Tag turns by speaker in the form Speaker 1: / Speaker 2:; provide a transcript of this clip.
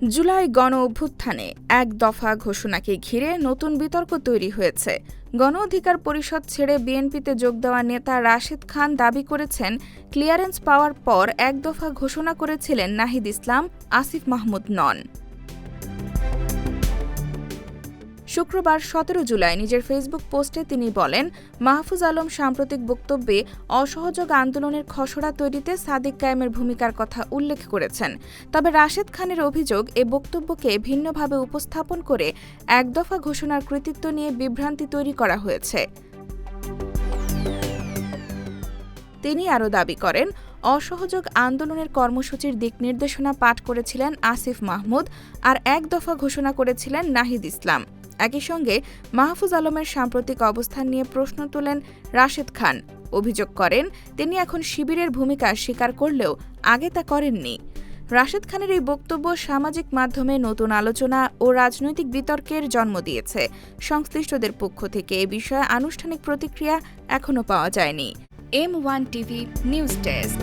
Speaker 1: জুলাই গণ অভ্যুত্থানে এক দফা ঘোষণাকে ঘিরে নতুন বিতর্ক তৈরি হয়েছে। গণ অধিকার পরিষদ ছেড়ে বিএনপিতে যোগ দেওয়া নেতা রাশেদ খান দাবি করেছেন, ক্লিয়ারেন্স পাওয়ার পর এক দফা ঘোষণা করেছিলেন নাহিদ ইসলাম, আসিফ মাহমুদ নন। শুক্রবার ১৭ জুলাই নিজের ফেসবুক পোস্টে তিনি বলেন, মাহফুজ আলম সাম্প্রতিক বক্তব্যে অসহযোগ আন্দোলনের খসড়া তৈরিতে সাদিক কায়েমের ভূমিকার কথা উল্লেখ করেছেন। তবে রাশেদ খানের অভিযোগ, এ বক্তব্যকে ভিন্নভাবে উপস্থাপন করে এক দফা ঘোষণার কৃতিত্ব নিয়ে বিভ্রান্তি তৈরি করা হয়েছে। তিনি আরও দাবি করেন, অসহযোগ আন্দোলনের কর্মসূচির দিক নির্দেশনা পাঠ করেছিলেন আসিফ মাহমুদ, আর এক দফা ঘোষণা করেছিলেন নাহিদ ইসলাম। একই সঙ্গে মাহফুজ আলমের সাম্প্রতিক অবস্থান নিয়ে প্রশ্ন তোলেন রাশেদ খান। অভিযোগ করেন, তিনি এখন শিবিরের ভূমিকা স্বীকার করলেও আগে তা করেননি। রাশেদ খানের এই বক্তব্য সামাজিক মাধ্যমে নতুন আলোচনা ও রাজনৈতিক বিতর্কের জন্ম দিয়েছে। সংশ্লিষ্টদের পক্ষ থেকে এ বিষয়ে আনুষ্ঠানিক প্রতিক্রিয়া এখনো পাওয়া যায়নি। M1 TV news desk.